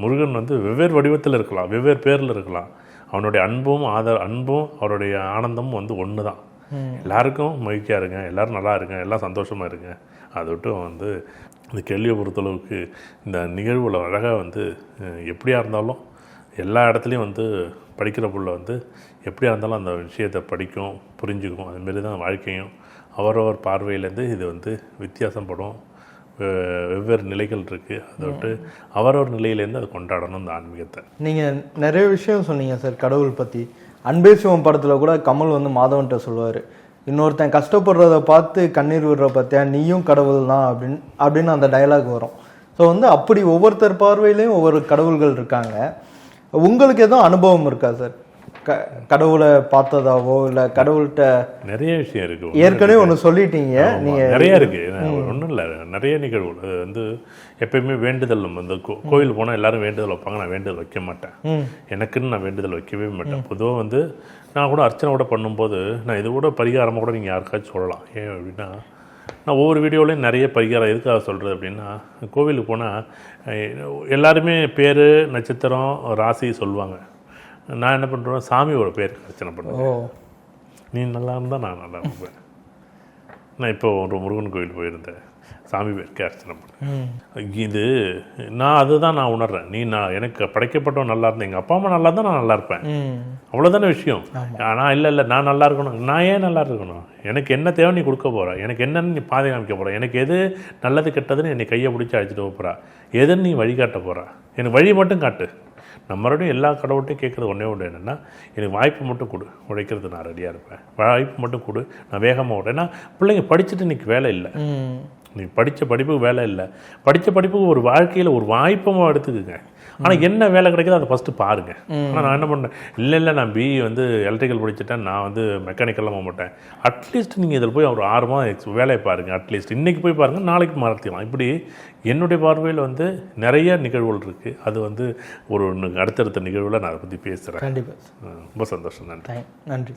முருகன் வந்து வெவ்வேறு வடிவத்தில் இருக்கலாம், வெவ்வேறு பேரில் இருக்கலாம். அவனுடைய அன்பும் அவருடைய ஆனந்தமும் வந்து ஒன்று தான். எல்லாருக்கும் மகிழ்ச்சியாக இருங்க, எல்லோரும் நல்லா இருங்க, எல்லாம் சந்தோஷமாக இருங்க. அதை விட்டு வந்து இந்த கேள்வியை பொறுத்தளவுக்கு இந்த நிகழ்வில் அழகாக வந்து எப்படியா இருந்தாலும் எல்லா இடத்துலையும் வந்து படிக்கிற புள்ள வந்து எப்படியா இருந்தாலும் அந்த விஷயத்தை படிக்கும், புரிஞ்சுக்கும். அதுமாரி தான் வாழ்க்கையும் அவரவர் பார்வையிலேருந்து இது வந்து வித்தியாசப்படும். வெவ்வேறு நிலைகள் இருக்குது. அதை விட்டு அவரவர் நிலையிலேருந்து அதை கொண்டாடணும் இந்த ஆன்மீகத்தை. நீங்கள் நிறைய விஷயம் சொன்னீங்க சார் கடவுள் பற்றி. அன்பே சிவம் படத்தில் கூட கமல் வந்து மாதவன்கிட்ட சொல்லுவார், இன்னொருத்தன் கஷ்டப்படுறத பார்த்து கண்ணீர் விடுற பார்த்தியா நீயும் கடவுள் தான் அப்படின்னு அந்த டயலாக் வரும். ஸோ வந்து அப்படி ஒவ்வொருத்தர் பார்வையிலையும் ஒவ்வொரு கடவுள்கள் இருக்காங்க. உங்களுக்கு எதுவும் அனுபவம் இருக்கா சார்? கடவுளை பார்த்ததாவோ இல்லை கடவுள்கிட்ட? நிறைய விஷயம் இருக்குது. ஏற்கனவே ஒன்று சொல்லிட்டீங்க நீங்கள். நிறைய இருக்குது, ஒன்றும் இல்லை, நிறைய நிகழ்வுகள். அது வந்து எப்பயுமே வேண்டுதல். நம்ம இந்த கோயில் போனால் எல்லாரும் வேண்டுதல் வைப்பாங்க, நான் வேண்டுதல் வைக்க மாட்டேன். எனக்குன்னு நான் வேண்டுதல் வைக்கவே மாட்டேன். பொதுவாக வந்து நான் கூட அர்ச்சனை கூட பண்ணும்போது நான் இது கூட பரிகாரமாக கூட நீங்கள் யாருக்காச்சும் சொல்லலாம். ஏன் அப்படின்னா, நான் ஒவ்வொரு வீடியோலையும் நிறைய பரிகாரம் எதுக்காக சொல்கிறது அப்படின்னா, கோவிலுக்கு போனால் எல்லாருமே பேர், நட்சத்திரம், ராசி சொல்லுவாங்க. நான் என்ன பண்ணுறேன், சாமியோட பேருக்கு அர்ச்சனை பண்ணுவேன். நீ நல்லா இருந்தால் நான் நல்லா இருப்பேன். நான் இப்போ ஒரு முருகன் கோயில் போயிருந்தேன், சாமி பேருக்கு அர்ச்சனை பண்ணேன். இது அதுதான் நான் உணர்றேன். எனக்கு படைக்கப்பட்டவன் நல்லா இருந்தேன், எங்கள் அப்பா அம்மா நல்லா இருந்தால் நான் நல்லா இருப்பேன். அவ்வளோதானே விஷயம். ஆனால் இல்லை நான் நல்லா இருக்கணும். நான் ஏன் நல்லா இருக்கணும்? எனக்கு என்ன தேவை நீ கொடுக்க போகிற, எனக்கு என்னன்னு நீ பாதை காமிக்க போகிற, எனக்கு எது நல்லது கெட்டதுன்னு என்னை கையை பிடிச்சி அழைச்சிட்டு போகிறா, எதுன்னு நீ வழிகாட்ட போகிறா, எனக்கு வழி மட்டும் காட்டு. நம்ம மறுபடியும் எல்லா கடவுள்கிட்டையும் கேட்குறது ஒன்று என்னென்னா, எனக்கு வாய்ப்பு மட்டும் கொடு, உழைக்கிறது நான் ரெடியாக இருப்பேன். வாய்ப்பு மட்டும் கொடு, நான் வேகமாக ஓடுறேன். ஏன்னா பிள்ளைங்க படிச்சுட்டு இன்றைக்கி வேலை இல்லை. நீ படித்த படிப்புக்கு வேலை இல்லை. படித்த படிப்புக்கு ஒரு வாழ்க்கையில் ஒரு வாய்ப்பமாக எடுத்துக்குங்க. ஆனால் என்ன வேலை கிடைக்குதோ அதை ஃபஸ்ட்டு பாருங்கள். ஆனால் நான் என்ன பண்ணேன், இல்லை நான் பிஇ வந்து எலக்ட்ரிக்கல் படிச்சுட்டேன், நான் வந்து மெக்கானிக்கல்லாம் போக மாட்டேன். அட்லீஸ்ட் நீங்கள் இதில் போய் ஒரு 6 மாதம் வேலையை பாருங்கள். அட்லீஸ்ட் இன்றைக்கி போய் பாருங்கள், நாளைக்கு மாற்றிக்கலாம். இப்படி என்னுடைய பார்வையில் வந்து நிறைய நிகழ்வுகள் இருக்குது. அது வந்து அடுத்தடுத்த நிகழ்வில் நான் அதை பற்றி பேசுகிறேன். கண்டிப்பாக. ரொம்ப சந்தோஷம். நன்றி.